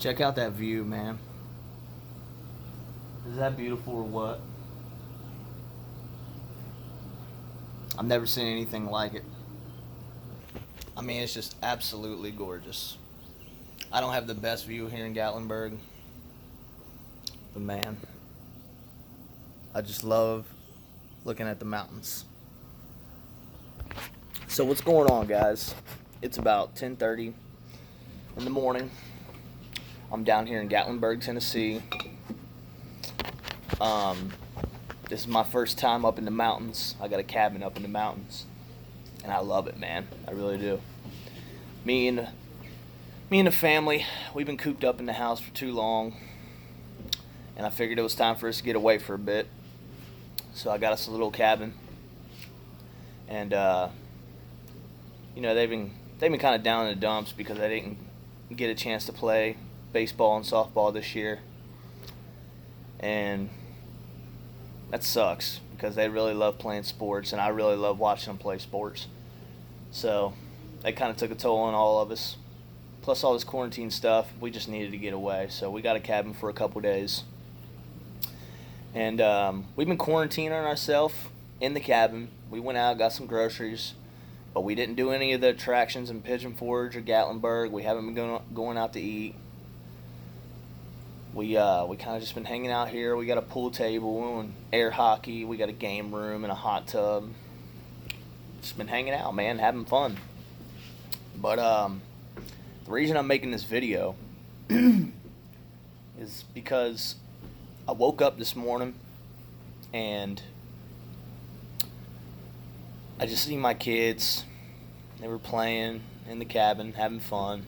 Check out that view, man. Is that beautiful or what? I've never seen anything like it. I mean, it's just absolutely gorgeous. I don't have the best view here in Gatlinburg, but man, I just love looking at the mountains. So what's going on, guys? It's about 10:30 in the morning. I'm down here in Gatlinburg, Tennessee. This is my first time up in the mountains. I got a cabin up in the mountains, and I love it, man. I really do. Me and the family, we've been cooped up in the house for too long, and I figured it was time for us to get away for a bit. So I got us a little cabin, and they've been kind of down in the dumps because I didn't get a chance to play baseball and softball this year, and that sucks because they really love playing sports, and I really love watching them play sports. So that kind of took a toll on all of us. Plus all this quarantine stuff, we just needed to get away. So we got a cabin for a couple days. And we've been quarantining ourselves in the cabin. We went out, got some groceries, but we didn't do any of the attractions in Pigeon Forge or Gatlinburg. We haven't been going out to eat. We kind of just been hanging out here. We got a pool table and air hockey. We got a game room and a hot tub. Just been hanging out, man, having fun. But the reason I'm making this video is because I woke up this morning and I just seen my kids. They were playing in the cabin, having fun.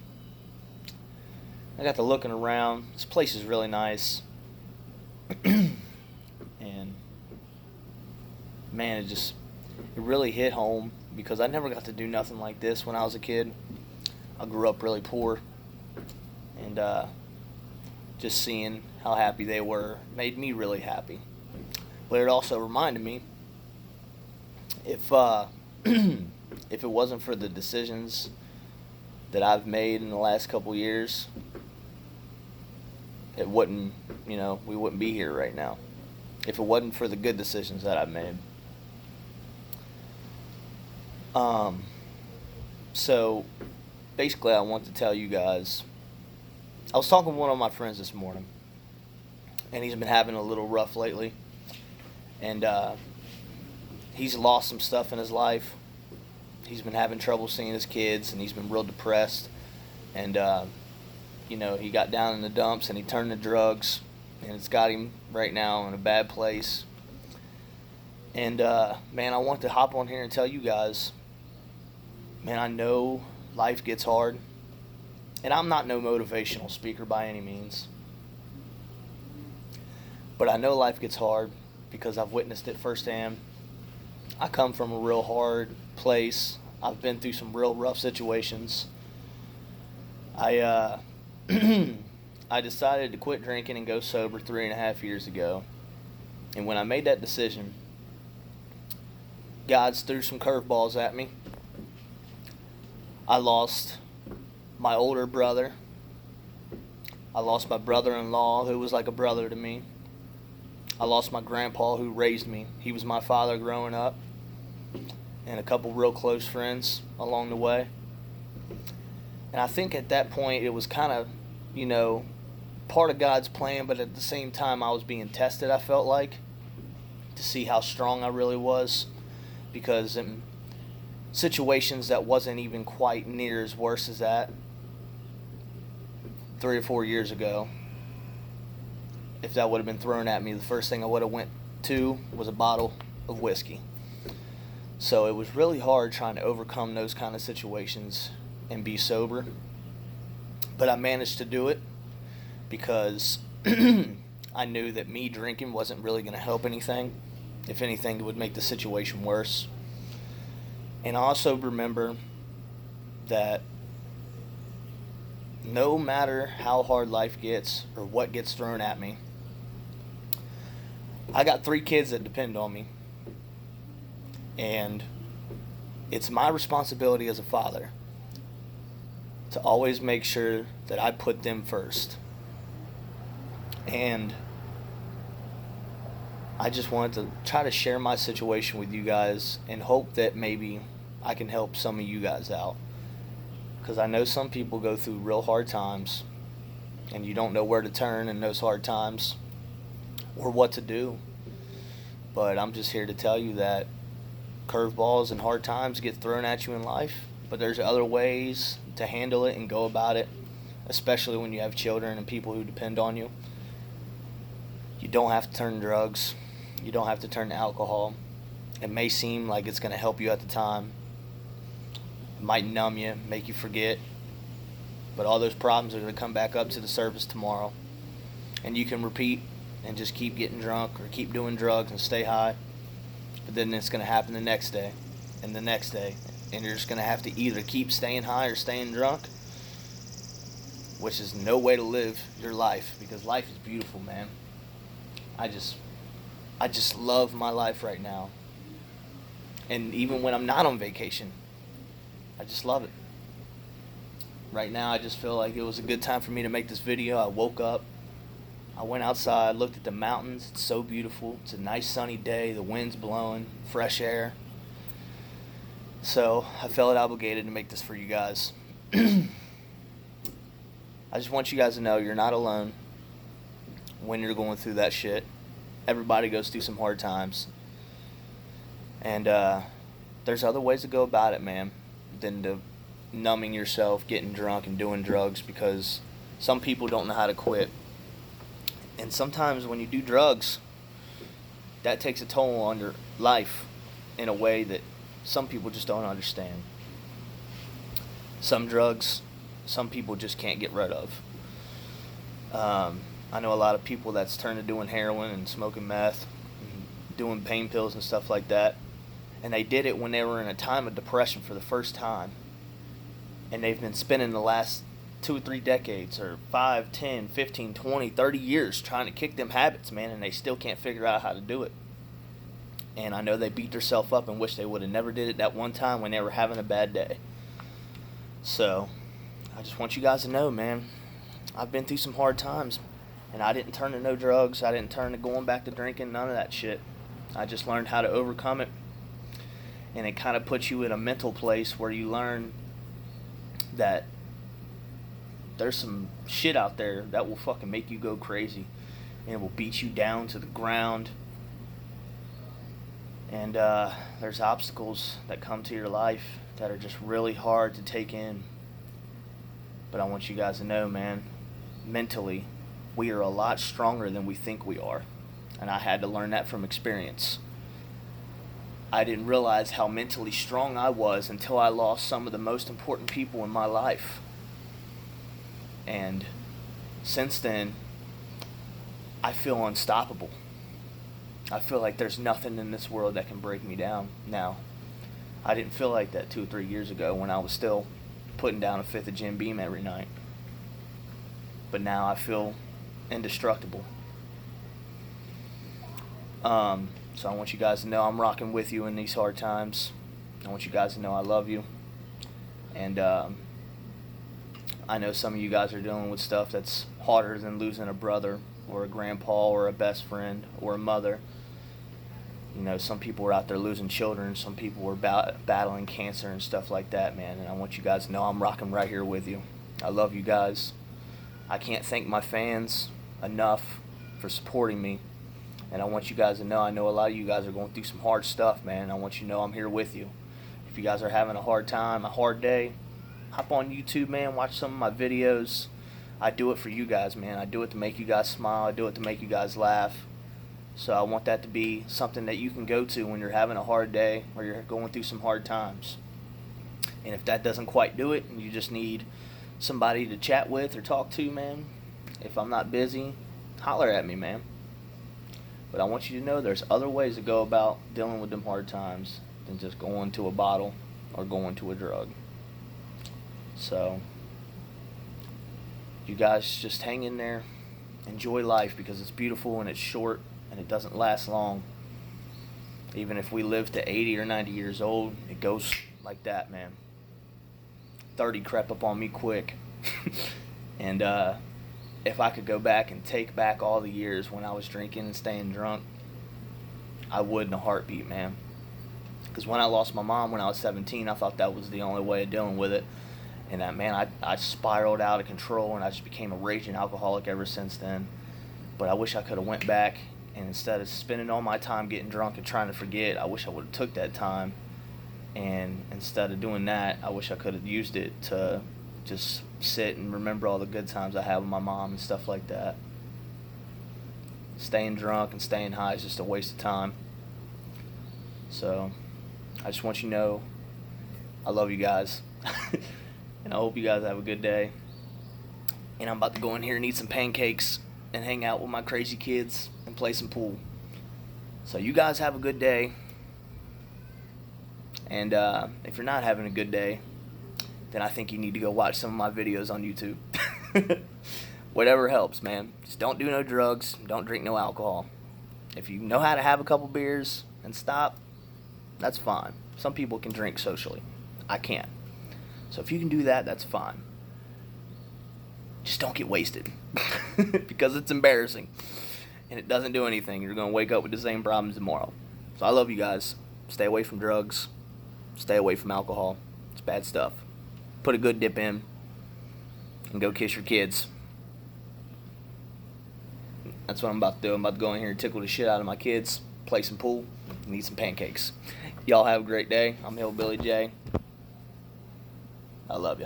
I got to looking around. This place is really nice. And man, it really hit home because I never got to do nothing like this when I was a kid. I grew up really poor, and just seeing how happy they were made me really happy. But it also reminded me, if if it wasn't for the decisions that I've made in the last couple years, it wouldn't, we wouldn't be here right now. If it wasn't for the good decisions that I've made. So basically I want to tell you guys, I was talking to one of my friends this morning, and he's been having a little rough lately, and he's lost some stuff in his life. He's been having trouble seeing his kids, and he's been real depressed, and he got down in the dumps and he turned to drugs, and it's got him right now in a bad place. And man, I want to hop on here and tell you guys, man, I know life gets hard, and I'm not no motivational speaker by any means, but I know life gets hard because I've witnessed it firsthand. I come from a real hard place. I've been through some real rough situations. I I decided to quit drinking and go sober 3.5 years ago, and when I made that decision, God's threw some curveballs at me. I lost my older brother. I lost my brother-in-law, who was like a brother to me. I lost my grandpa, who raised me. He was my father growing up, and a couple real close friends along the way. And I think at that point it was kind of, part of God's plan, but at the same time I was being tested, I felt like, to see how strong I really was. Because in situations that wasn't even quite near as worse as that 3 or 4 years ago, if that would have been thrown at me, the first thing I would have went to was a bottle of whiskey. So it was really hard trying to overcome those kind of situations and be sober. But I managed to do it because I knew that me drinking wasn't really going to help anything. If anything, it would make the situation worse. And I also remember that no matter how hard life gets or what gets thrown at me, I got 3 kids that depend on me. And it's my responsibility as a father to always make sure that I put them first. And I just wanted to try to share my situation with you guys and hope that maybe I can help some of you guys out. Because I know some people go through real hard times and you don't know where to turn in those hard times or what to do. But I'm just here to tell you that curveballs and hard times get thrown at you in life, but there's other ways to handle it and go about it, especially when you have children and people who depend on you. You don't have to turn to drugs. You don't have to turn to alcohol. It may seem like it's going to help you at the time. It might numb you, make you forget. But all those problems are going to come back up to the surface tomorrow. And you can repeat and just keep getting drunk or keep doing drugs and stay high. But then it's going to happen the next day and the next day. And you're just going to have to either keep staying high or staying drunk, which is no way to live your life, because life is beautiful, man. I just love my life right now. And even when I'm not on vacation, I just love it. Right now, I just feel like it was a good time for me to make this video. I woke up, I went outside, looked at the mountains. It's so beautiful. It's a nice sunny day. The wind's blowing, fresh air. So I felt obligated to make this for you guys. I just want you guys to know you're not alone when you're going through that shit. Everybody goes through some hard times. And there's other ways to go about it, man, than to numbing yourself, getting drunk, and doing drugs, because some people don't know how to quit. And sometimes when you do drugs, that takes a toll on your life in a way that some people just don't understand. Some drugs, some people just can't get rid of. I know a lot of people that's turned to doing heroin and smoking meth, and doing pain pills and stuff like that. And they did it when they were in a time of depression for the first time. And they've been spending the last 2 or 3 decades, or 5, 10, 15, 20, 30 years trying to kick them habits, man, and they still can't figure out how to do it. And I know they beat themselves up and wish they would have never did it that one time when they were having a bad day. So, I just want you guys to know, man, I've been through some hard times, and I didn't turn to no drugs. I didn't turn to going back to drinking, none of that shit. I just learned how to overcome it, and it kind of puts you in a mental place where you learn that there's some shit out there that will fucking make you go crazy, and it will beat you down to the ground. And there's obstacles that come to your life that are just really hard to take in. But I want you guys to know, man, mentally, we are a lot stronger than we think we are. And I had to learn that from experience. I didn't realize how mentally strong I was until I lost some of the most important people in my life. And since then, I feel unstoppable. I feel like there's nothing in this world that can break me down now. I didn't feel like that 2 or 3 years ago when I was still putting down a fifth of Jim Beam every night. But now I feel indestructible. So I want you guys to know I'm rocking with you in these hard times. I want you guys to know I love you. And I know some of you guys are dealing with stuff that's harder than losing a brother or a grandpa or a best friend or a mother. You know, some people are out there losing children. Some people are battling cancer and stuff like that, man. And I want you guys to know I'm rocking right here with you. I love you guys. I can't thank my fans enough for supporting me. And I want you guys to know, I know a lot of you guys are going through some hard stuff, man. I want you to know I'm here with you. If you guys are having a hard time, a hard day, hop on YouTube, man. Watch some of my videos. I do it for you guys, man. I do it to make you guys smile. I do it to make you guys laugh. So I want that to be something that you can go to when you're having a hard day or you're going through some hard times. And if that doesn't quite do it and you just need somebody to chat with or talk to, man, if I'm not busy, holler at me, man. But I want you to know there's other ways to go about dealing with them hard times than just going to a bottle or going to a drug. So you guys just hang in there. Enjoy life, because it's beautiful and it's short and it doesn't last long. Even if we live to 80 or 90 years old, it goes like that, man. 30 crept up on me quick. And if I could go back and take back all the years when I was drinking and staying drunk, I would in a heartbeat, man. Because when I lost my mom when I was 17, I thought that was the only way of dealing with it. And man, I spiraled out of control, and I just became a raging alcoholic ever since then. But I wish I could have went back, and instead of spending all my time getting drunk and trying to forget, I wish I would have took that time. And instead of doing that, I wish I could have used it to just sit and remember all the good times I had with my mom and stuff like that. Staying drunk and staying high is just a waste of time. So I just want you to know I love you guys. And I hope you guys have a good day. And I'm about to go in here and eat some pancakes and hang out with my crazy kids and play some pool. So you guys have a good day. And if you're not having a good day, then I think you need to go watch some of my videos on YouTube. Whatever helps, man. Just don't do no drugs. Don't drink no alcohol. If you know how to have a couple beers and stop, that's fine. Some people can drink socially. I can't. So if you can do that, that's fine. Just don't get wasted. Because it's embarrassing. And it doesn't do anything. You're going to wake up with the same problems tomorrow. So I love you guys. Stay away from drugs. Stay away from alcohol. It's bad stuff. Put a good dip in. And go kiss your kids. That's what I'm about to do. I'm about to go in here and tickle the shit out of my kids. Play some pool. And eat some pancakes. Y'all have a great day. I'm Hillbilly Jay. I love you.